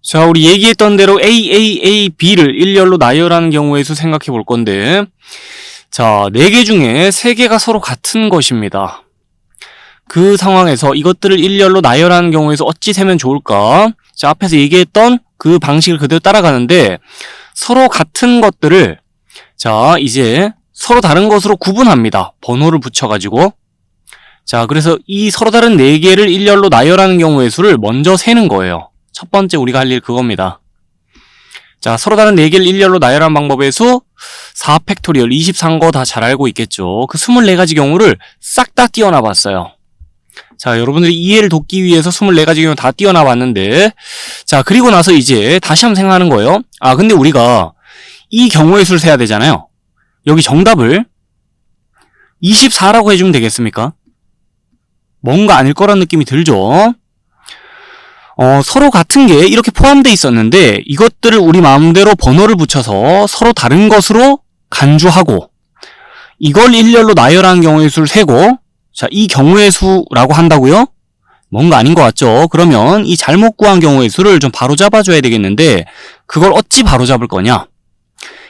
자, 우리 얘기했던 대로 B를 일렬로 나열하는 경우의 수 생각해 볼 건데, 자, 4개 중에 3개가 서로 같은 것입니다. 그 상황에서 이것들을 일렬로 나열하는 경우에서 어찌 세면 좋을까? 자, 앞에서 얘기했던 그 방식을 그대로 따라가는데, 서로 같은 것들을, 자, 이제 서로 다른 것으로 구분합니다. 번호를 붙여가지고. 자, 그래서 이 서로 다른 4개를 일렬로 나열하는 경우의 수를 먼저 세는 거예요. 첫 번째 우리가 할 일 그겁니다. 자, 서로 다른 4개를 일렬로 나열하는 방법의 수 4팩토리얼 23거 다 잘 알고 있겠죠. 그 24가지 경우를 싹 다 띄워놔 봤어요. 자, 여러분들이 이해를 돕기 위해서 24가지 경우 다 띄워놔 봤는데, 자, 그리고 나서 이제 다시 한번 생각하는 거예요. 아, 근데 우리가 이 경우의 수를 세야 되잖아요. 여기 정답을 24라고 해주면 되겠습니까? 뭔가 아닐 거란 느낌이 들죠? 서로 같은 게 이렇게 포함되어 있었는데 이것들을 우리 마음대로 번호를 붙여서 서로 다른 것으로 간주하고 이걸 일렬로 나열하는 경우의 수를 세고, 자, 이 경우의 수라고 한다고요? 뭔가 아닌 것 같죠? 그러면 이 잘못 구한 경우의 수를 좀 바로잡아줘야 되겠는데 그걸 어찌 바로잡을 거냐?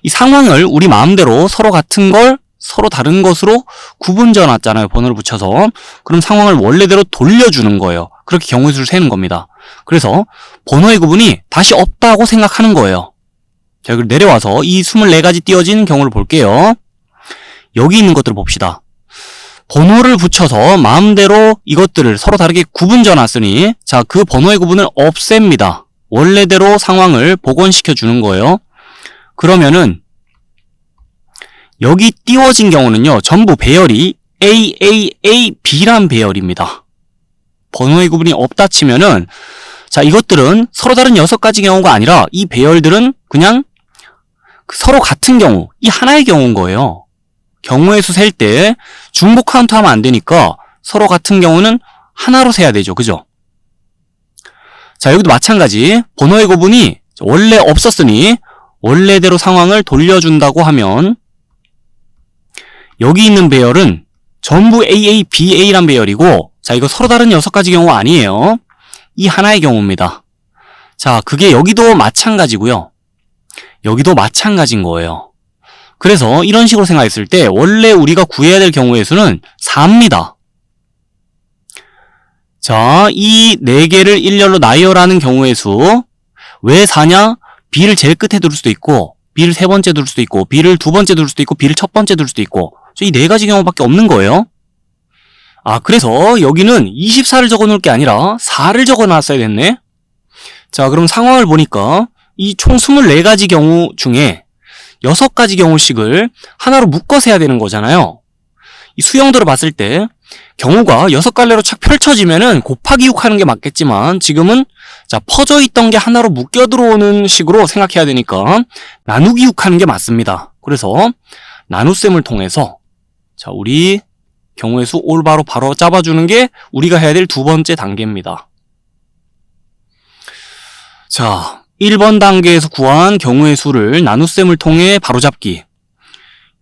이 상황을 우리 마음대로 서로 같은 걸 서로 다른 것으로 구분져 놨잖아요. 번호를 붙여서. 그럼 상황을 원래대로 돌려주는 거예요. 그렇게 경우의 수를 세는 겁니다. 그래서 번호의 구분이 다시 없다고 생각하는 거예요. 자, 그리고 내려와서 이 24가지 띄어진 경우를 볼게요. 여기 있는 것들을 봅시다. 번호를 붙여서 마음대로 이것들을 서로 다르게 구분져 놨으니, 자, 그 번호의 구분을 없앱니다. 원래대로 상황을 복원시켜 주는 거예요. 그러면은 여기 띄워진 경우는요, 전부 배열이 B란 배열입니다. 번호의 구분이 없다 치면은, 자, 이것들은 서로 다른 6가지 경우가 아니라 이 배열들은 그냥 서로 같은 경우, 이 하나의 경우인 거예요. 경우의 수 셀 때 중복 카운트 하면 안 되니까 서로 같은 경우는 하나로 세야 되죠. 그죠? 자, 여기도 마찬가지. 번호의 구분이 원래 없었으니 원래대로 상황을 돌려준다고 하면 여기 있는 배열은 전부 B란 배열이고, 자, 이거 서로 다른 6가지 경우가 아니에요. 이 하나의 경우입니다. 자, 그게 여기도 마찬가지고요. 여기도 마찬가지인 거예요. 그래서 이런 식으로 생각했을 때 원래 우리가 구해야 될 경우의 수는 4입니다. 자, 이 4개를 일렬로 나열하는 경우의 수. 왜 4냐? B를 제일 끝에 둘 수도 있고, B를 3번째 둘 수도 있고, B를 2번째 둘 수도 있고, B를 첫 번째 둘 수도 있고, 이 4가지 경우밖에 없는 거예요. 아, 그래서 여기는 24를 적어 놓을 게 아니라 4를 적어 놨어야 됐네. 자, 그럼 상황을 보니까 이 총 24가지 경우 중에 6가지 경우씩을 하나로 묶어서 해야 되는 거잖아요. 이 수형들을 봤을 때 경우가 6갈래로 착 펼쳐지면은 곱하기 6 하는 게 맞겠지만, 지금은 자, 퍼져 있던 게 하나로 묶여 들어오는 식으로 생각해야 되니까 나누기 6 하는 게 맞습니다. 그래서 나눗셈을 통해서, 자, 우리 경우의 수 올바로 바로 잡아주는 게 우리가 해야 될 2번째 단계입니다. 자, 1번 단계에서 구한 경우의 수를 나눗셈을 통해 바로잡기.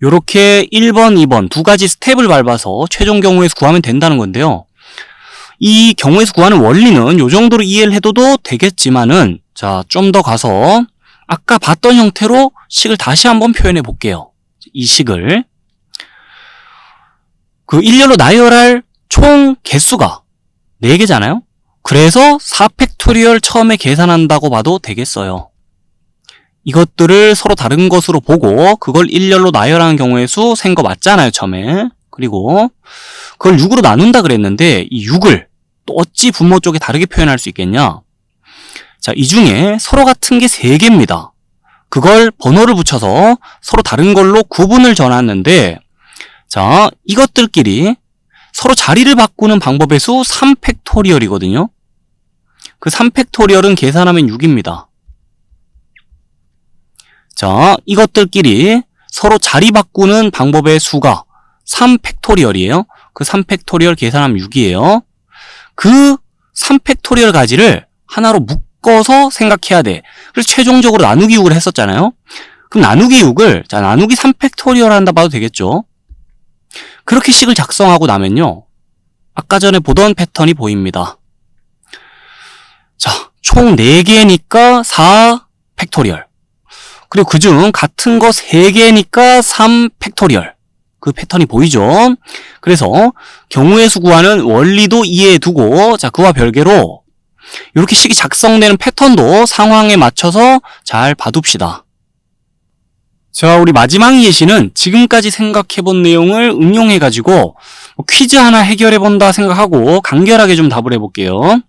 요렇게 1번, 2번 2가지 스텝을 밟아서 최종 경우의 수 구하면 된다는 건데요. 이 경우의 수 구하는 원리는 요 정도로 이해를 해둬도 되겠지만은, 자, 좀 더 가서 아까 봤던 형태로 식을 다시 한번 표현해 볼게요. 이 식을. 그 일렬로 나열할 총 개수가 4개잖아요? 그래서 4팩토리얼 처음에 계산한다고 봐도 되겠어요. 이것들을 서로 다른 것으로 보고 그걸 일렬로 나열하는 경우의 수 센 거 맞잖아요, 처음에. 그리고 그걸 6으로 나눈다 그랬는데 이 6을 또 어찌 분모 쪽에 다르게 표현할 수 있겠냐? 자, 이 중에 서로 같은 게 3개입니다. 그걸 번호를 붙여서 서로 다른 걸로 구분을 져놨는데, 자, 이것들끼리 서로 자리를 바꾸는 방법의 수 3팩토리얼이거든요. 그 3팩토리얼은 계산하면 6입니다. 자, 이것들끼리 서로 자리 바꾸는 방법의 수가 3팩토리얼이에요. 그 3팩토리얼 계산하면 6이에요. 그 3팩토리얼 가지를 하나로 묶어서 생각해야 돼. 그래서 최종적으로 나누기 6을 했었잖아요. 그럼 나누기 6을, 자, 나누기 3팩토리얼 한다 봐도 되겠죠. 그렇게 식을 작성하고 나면요, 아까 전에 보던 패턴이 보입니다. 자, 총 4개니까 4 팩토리얼. 그리고 그중 같은 거 3개니까 3 팩토리얼. 그 패턴이 보이죠? 그래서 경우의 수 구하는 원리도 이해해 두고, 자, 그와 별개로 이렇게 식이 작성되는 패턴도 상황에 맞춰서 잘 봐둡시다. 자, 우리 마지막 예시는 지금까지 생각해본 내용을 응용해가지고 퀴즈 하나 해결해본다 생각하고 간결하게 좀 답을 해볼게요.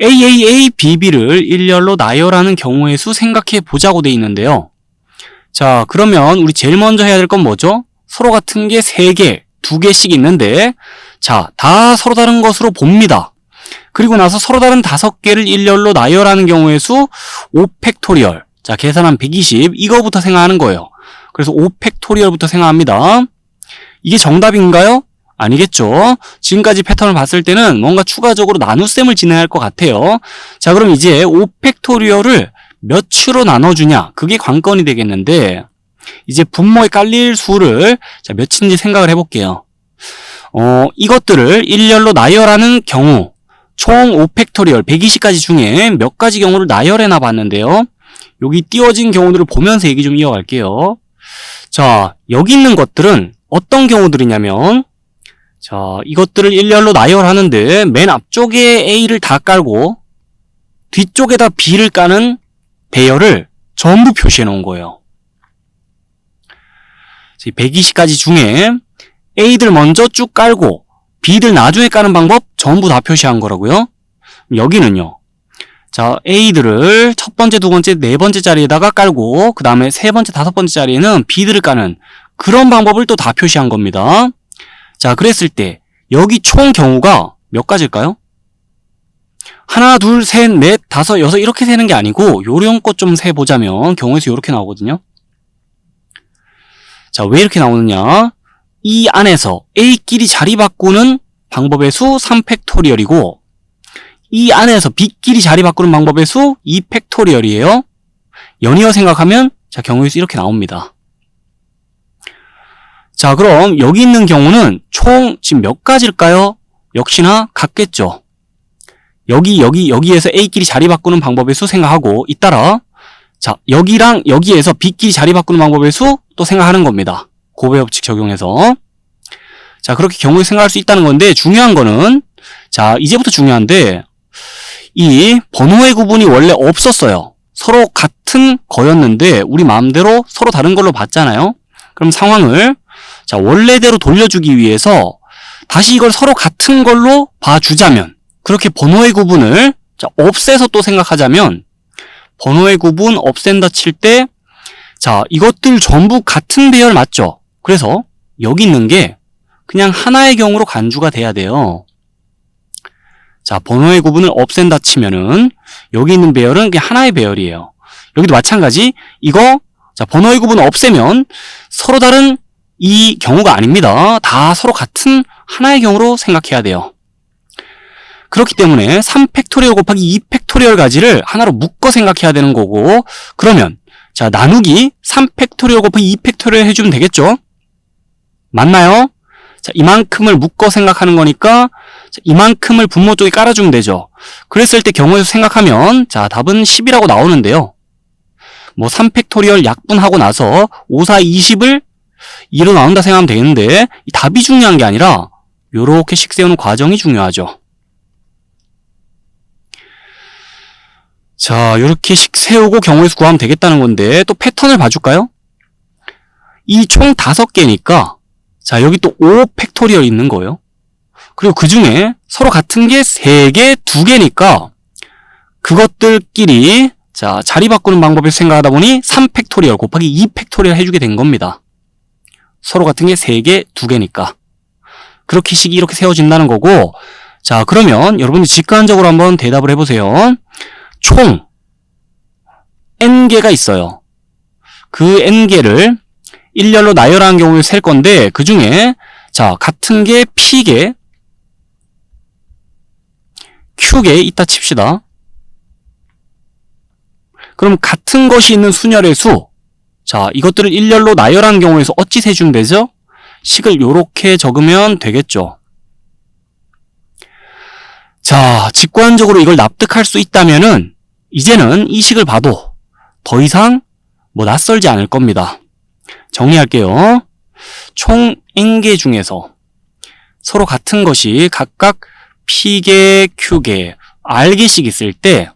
AAA, BB를 일렬로 나열하는 경우의 수 생각해보자고 돼 있는데요. 자, 그러면 우리 제일 먼저 해야 될 건 뭐죠? 서로 같은 게 3개, 2개씩 있는데, 자, 다 서로 다른 것으로 봅니다. 그리고 나서 서로 다른 5개를 일렬로 나열하는 경우의 수 5팩토리얼. 자, 계산한 120, 이거부터 생각하는 거예요. 그래서 5팩토리얼부터 생각합니다. 이게 정답인가요? 아니겠죠. 지금까지 패턴을 봤을 때는 뭔가 추가적으로 나눗셈을 진행해야 할 것 같아요. 자, 그럼 이제 5팩토리얼을 몇으로 나눠주냐? 그게 관건이 되겠는데, 이제 분모에 깔릴 수를 자, 몇인지 생각을 해볼게요. 이것들을 일렬로 나열하는 경우 총 5팩토리얼 120가지 중에 몇 가지 경우를 나열해놔 봤는데요. 여기 띄워진 경우들을 보면서 얘기 좀 이어갈게요. 자, 여기 있는 것들은 어떤 경우들이냐면, 자, 이것들을 일렬로 나열하는데 맨 앞쪽에 A를 다 깔고 뒤쪽에다 B를 까는 배열을 전부 표시해 놓은 거예요. 120가지 중에 A들 먼저 쭉 깔고 B들 나중에 까는 방법 전부 다 표시한 거라고요. 여기는요. 자, A들을 첫 번째, 두 번째, 네 번째 자리에다가 깔고 그 다음에 세 번째, 다섯 번째 자리에는 B들을 까는 그런 방법을 또 다 표시한 겁니다. 자, 그랬을 때 여기 총 경우가 몇 가지일까요? 하나, 둘, 셋, 넷, 다섯, 여섯 이렇게 세는 게 아니고 요령껏 좀 세보자면 경우의 수 이렇게 나오거든요. 자, 왜 이렇게 나오느냐? 이 안에서 A끼리 자리 바꾸는 방법의 수 3팩토리얼이고 이 안에서 B끼리 자리 바꾸는 방법의 수 2팩토리얼이에요. 연이어 생각하면 자, 경우의 수 이렇게 나옵니다. 자, 그럼 여기 있는 경우는 총 지금 몇 가지일까요? 역시나 같겠죠. 여기에서 A끼리 자리 바꾸는 방법의 수 생각하고 잇따라 자, 여기랑 여기에서 B끼리 자리 바꾸는 방법의 수 또 생각하는 겁니다. 고배 법칙 적용해서. 자, 그렇게 경우에 생각할 수 있다는 건데 중요한 거는 자, 이제부터 중요한데 이 번호의 구분이 원래 없었어요. 서로 같은 거였는데 우리 마음대로 서로 다른 걸로 봤잖아요. 그럼 상황을 자, 원래대로 돌려주기 위해서 다시 이걸 서로 같은 걸로 봐주자면 그렇게 번호의 구분을 자, 없애서 또 생각하자면 번호의 구분 없앤다 칠 때 자, 이것들 전부 같은 배열 맞죠? 그래서 여기 있는 게 그냥 하나의 경우로 간주가 돼야 돼요. 자, 번호의 구분을 없앤다 치면은 여기 있는 배열은 그냥 하나의 배열이에요. 여기도 마찬가지. 이거 자, 번호의 구분을 없애면 서로 다른 이 경우가 아닙니다. 다 서로 같은 하나의 경우로 생각해야 돼요. 그렇기 때문에 3팩토리얼 곱하기 2팩토리얼 가지를 하나로 묶어 생각해야 되는 거고 그러면 자, 나누기 3팩토리얼 곱하기 2팩토리얼 해주면 되겠죠? 맞나요? 자, 이만큼을 묶어 생각하는 거니까 자, 이만큼을 분모 쪽에 깔아주면 되죠. 그랬을 때 경우의 수 생각하면 자, 답은 10이라고 나오는데요. 뭐 3팩토리얼 약분하고 나서 5, 4, 20을 2로 나온다 생각하면 되겠는데 이 답이 중요한 게 아니라 요렇게 식 세우는 과정이 중요하죠. 자, 요렇게 식 세우고 경우의 수 구하면 되겠다는 건데 또 패턴을 봐줄까요? 이 총 5개니까 자, 여기 또 5팩토리얼 있는 거예요. 그리고 그 중에 서로 같은 게 3개, 2개니까 그것들끼리 자, 자리 바꾸는 방법에서 생각하다 보니 3팩토리얼 곱하기 2팩토리얼 해주게 된 겁니다. 서로 같은 게 3개, 2개니까. 그렇게 식이 이렇게 세워진다는 거고 자, 그러면 여러분들 직관적으로 한번 대답을 해보세요. 총 n개가 있어요. 그 n개를 일렬로 나열하는 경우에 셀 건데 그 중에 자, 같은 게 p개, q개 있다 칩시다. 그럼 같은 것이 있는 순열의 수 자, 이것들을 일렬로 나열하는 경우에서 어찌 세주면 되죠? 식을 요렇게 적으면 되겠죠. 자, 직관적으로 이걸 납득할 수 있다면은 이제는 이 식을 봐도 더 이상 뭐 낯설지 않을 겁니다. 정리할게요. 총 n개 중에서 서로 같은 것이 각각 p개, q개, r개씩 있을 때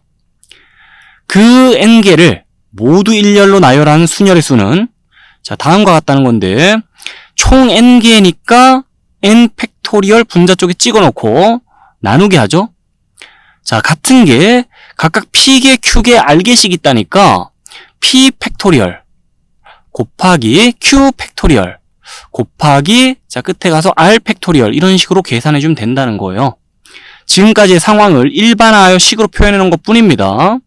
그 n개를 모두 일렬로 나열한 순열의 수는 자 다음과 같다는 건데 총 n개니까 n 팩토리얼 분자 쪽에 찍어놓고 나누게 하죠. 자 같은 게 각각 p개, q개, r개씩 있다니까 p 팩토리얼 곱하기 q 팩토리얼 곱하기 자 끝에 가서 r 팩토리얼 이런 식으로 계산해 주면 된다는 거예요. 지금까지의 상황을 일반화하여 식으로 표현해 놓은 것 뿐입니다.